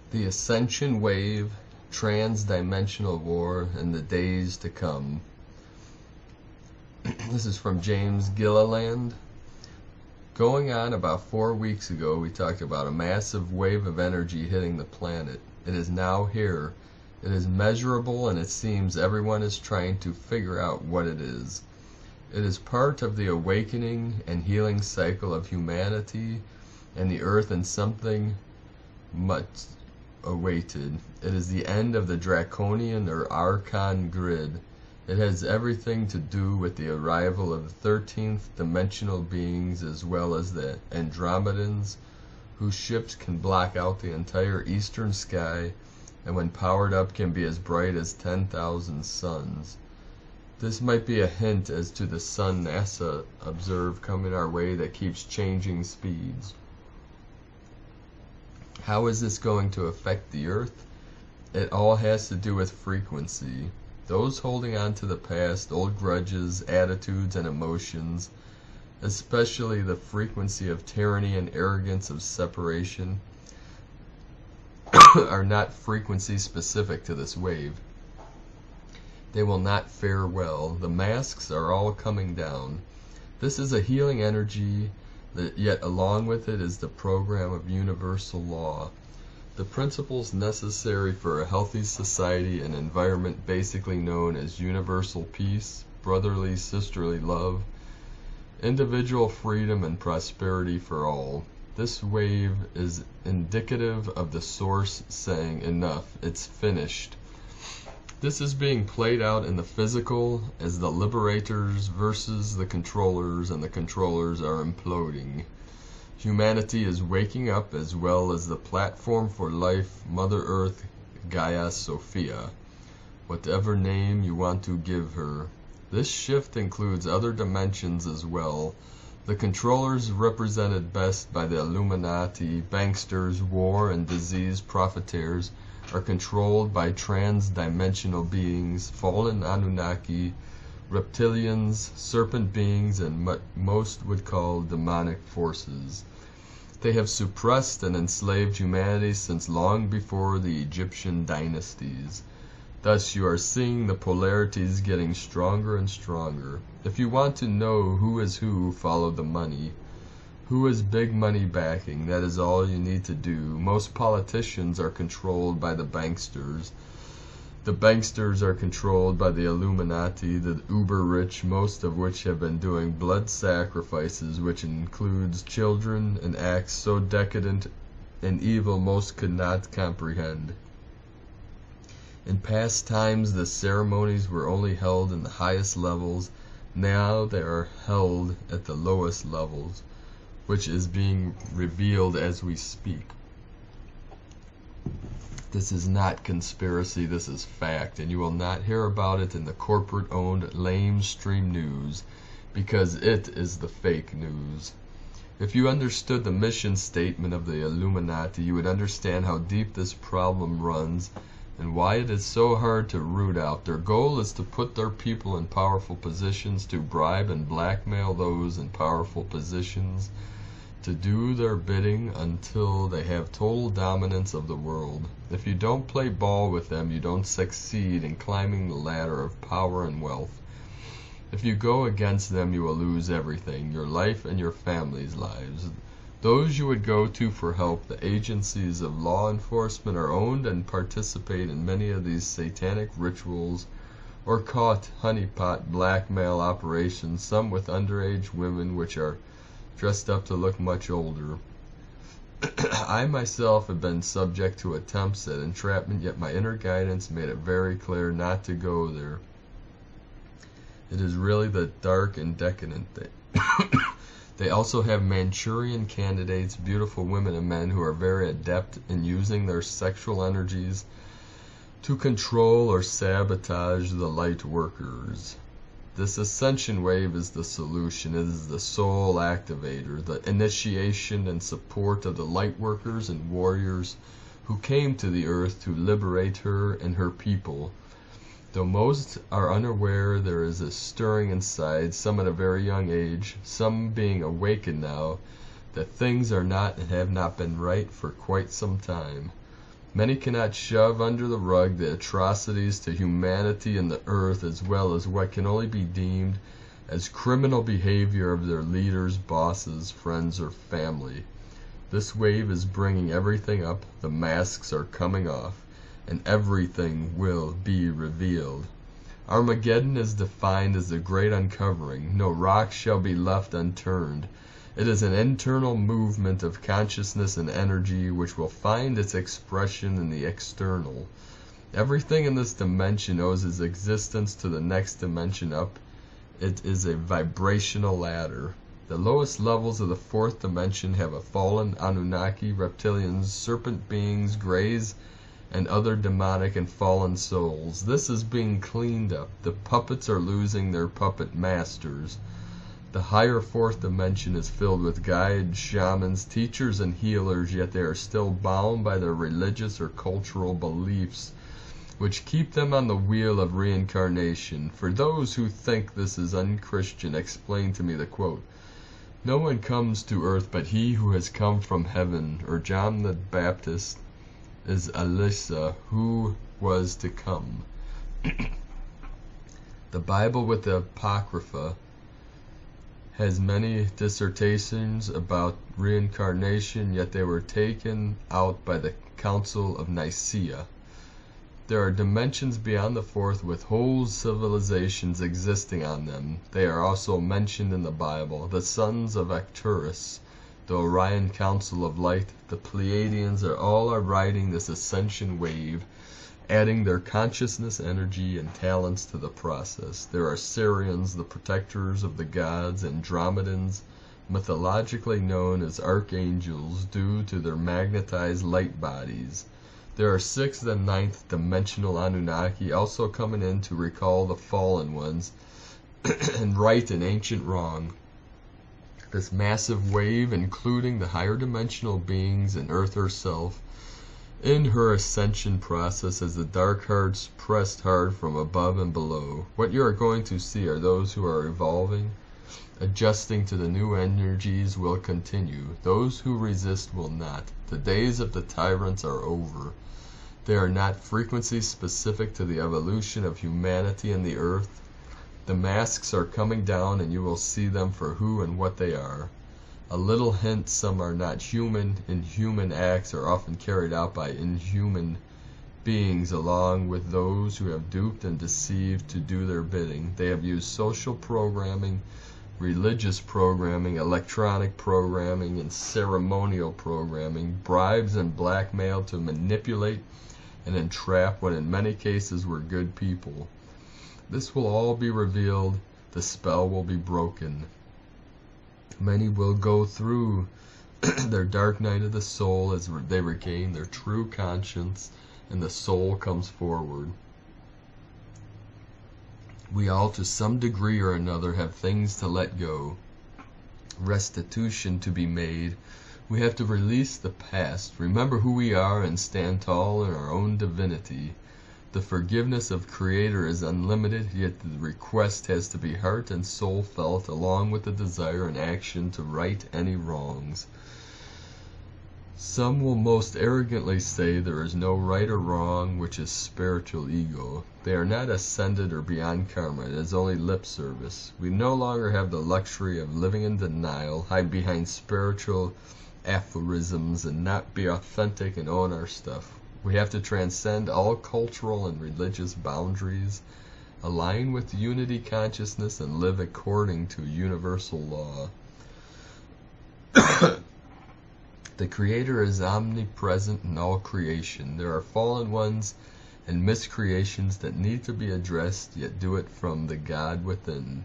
The Ascension Wave, Transdimensional War, and the Days to Come. This is from James Gilliland. Going on about 4 weeks ago, we talked about a massive wave of energy hitting the planet. It is now here. It is measurable, and it seems everyone is trying to figure out what it is. It is part of the awakening and healing cycle of humanity and the earth, and something much awaited. It is the end of the draconian or Archon grid. It has everything to do with the arrival of the 13th dimensional beings, as well as the Andromedans, whose ships can block out the entire eastern sky, and when powered up can be as bright as 10,000 suns. This might be a hint as to the sun NASA observed coming our way that keeps changing speeds. How is this going to affect the Earth? It all has to do with frequency. Those holding on to the past, old grudges, attitudes, and emotions, especially the frequency of tyranny and arrogance of separation, are not frequency specific to this wave. They will not fare well. The masks are all coming down. This is a healing energy, that yet along with it is the program of universal law. The principles necessary for a healthy society and environment, basically known as universal peace, brotherly, sisterly love, individual freedom, and prosperity for all. This wave is indicative of the source saying, enough, it's finished. This is being played out in the physical as the liberators versus the controllers, and the controllers are imploding. Humanity is waking up, as well as the platform for life, Mother Earth, Gaia, Sophia, whatever name you want to give her. This shift includes other dimensions as well. The controllers, represented best by the Illuminati, banksters, war and disease profiteers, are controlled by trans-dimensional beings, fallen Anunnaki, reptilians, serpent beings, and what most would call demonic forces. They have suppressed and enslaved humanity since long before the Egyptian dynasties. Thus you are seeing the polarities getting stronger and stronger. If you want to know who is who, follow the money. Who is big money backing? That is all you need to do. Most politicians are controlled by the banksters. The banksters are controlled by the Illuminati, the uber-rich, most of which have been doing blood sacrifices, which includes children, and acts so decadent and evil most could not comprehend. In past times, the ceremonies were only held in the highest levels. Now they are held at the lowest levels, which is being revealed as we speak. This is not conspiracy, this is fact, and you will not hear about it in the corporate-owned lamestream news, because it is the fake news. If you understood the mission statement of the Illuminati, you would understand how deep this problem runs and why it is so hard to root out. Their goal is to put their people in powerful positions, to bribe and blackmail those in powerful positions, to do their bidding until they have total dominance of the world. If you don't play ball with them, you don't succeed in climbing the ladder of power and wealth. If you go against them, you will lose everything, your life and your family's lives. Those you would go to for help, the agencies of law enforcement, are owned and participate in many of these satanic rituals or caught honeypot blackmail operations, some with underage women which are dressed up to look much older. I myself have been subject to attempts at entrapment, yet my inner guidance made it very clear not to go there. It is really the dark and decadent thing. They also have Manchurian candidates, beautiful women and men who are very adept in using their sexual energies to control or sabotage the Lightworkers. This Ascension wave is the solution. It is the soul activator, the initiation and support of the Lightworkers and warriors who came to the earth to liberate her and her people. Though most are unaware, there is a stirring inside, some at a very young age, some being awakened now, that things are not and have not been right for quite some time. Many cannot shove under the rug the atrocities to humanity and the earth, as well as what can only be deemed as criminal behavior of their leaders, bosses, friends, or family. This wave is bringing everything up, the masks are coming off, and everything will be revealed. Armageddon is defined as the great uncovering. No rock shall be left unturned. It is an internal movement of consciousness and energy which will find its expression in the external. Everything in this dimension owes its existence to the next dimension up. It is a vibrational ladder. The lowest levels of the fourth dimension have a fallen Anunnaki, reptilians, serpent beings, greys, and other demonic and fallen souls. This is being cleaned up. The puppets are losing their puppet masters. The higher fourth dimension is filled with guides, shamans, teachers, and healers, yet they are still bound by their religious or cultural beliefs, which keep them on the wheel of reincarnation. For those who think this is unchristian, explain to me the quote, "No one comes to earth but he who has come from heaven," or John the Baptist is Alyssa, who was to come. The Bible with the Apocrypha has many dissertations about reincarnation, yet they were taken out by the Council of Nicaea. There are dimensions beyond the fourth with whole civilizations existing on them. They are also mentioned in the Bible. The sons of Arcturus, the Orion Council of Light, the Pleiadians all are riding this ascension wave, adding their consciousness, energy, and talents to the process. There are Syrians, the protectors of the gods, Andromedans, mythologically known as archangels due to their magnetized light bodies. There are sixth and ninth dimensional Anunnaki also coming in to recall the fallen ones and right an ancient wrong. This massive wave, including the higher dimensional beings and Earth herself, in her ascension process as the dark hearts pressed hard from above and below. What you are going to see are those who are evolving, adjusting to the new energies will continue. Those who resist will not. The days of the tyrants are over. They are not frequencies specific to the evolution of humanity and the earth. The masks are coming down and you will see them for who and what they are. A little hint, some are not human. Inhuman acts are often carried out by inhuman beings along with those who have duped and deceived to do their bidding. They have used social programming, religious programming, electronic programming, and ceremonial programming, bribes and blackmail to manipulate and entrap what in many cases were good people. This will all be revealed. The spell will be broken. Many will go through their dark night of the soul as they regain their true conscience and the soul comes forward. We all, to some degree or another, have things to let go, restitution to be made. We have to release the past, remember who we are, and stand tall in our own divinity. The forgiveness of Creator is unlimited, yet the request has to be heart and soul felt, along with the desire and action to right any wrongs. Some will most arrogantly say there is no right or wrong, which is spiritual ego. They are not ascended or beyond karma. It is only lip service. We no longer have the luxury of living in denial, hide behind spiritual aphorisms, and not be authentic and own our stuff. We have to transcend all cultural and religious boundaries, align with unity consciousness, and live according to universal law. The Creator is omnipresent in all creation. There are fallen ones and miscreations that need to be addressed, yet do it from the God within.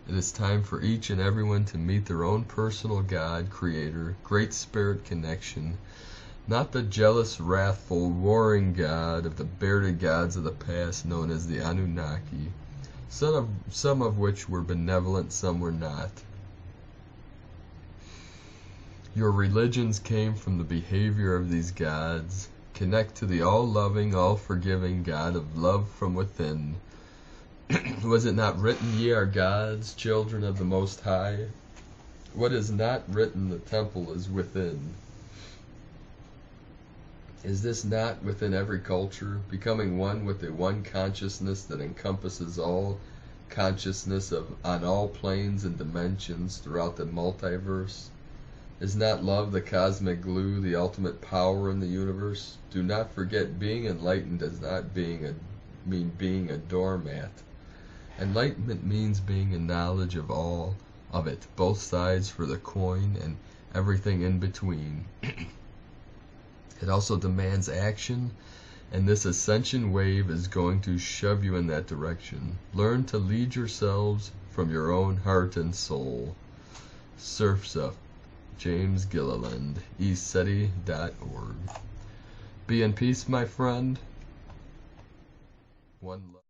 It is time for each and everyone to meet their own personal God, Creator, Great Spirit connection, not the jealous, wrathful, warring God of the bearded gods of the past known as the Anunnaki, some of which were benevolent, some were not. Your religions came from the behavior of these gods. Connect to the all-loving, all-forgiving God of love from within. Was it not written, ye are gods, children of the Most High? What is not written, the temple is within. Is this not within every culture, becoming one with the one consciousness that encompasses all consciousness on all planes and dimensions throughout the multiverse? Is not love the cosmic glue, the ultimate power in the universe? Do not forget, being enlightened does not mean being a doormat. Enlightenment means being in knowledge of all of it, both sides for the coin and everything in between. It also demands action, and this ascension wave is going to shove you in that direction. Learn to lead yourselves from your own heart and soul. Surf's Up, James Gilliland, eSeti.org. Be in peace, my friend. One love.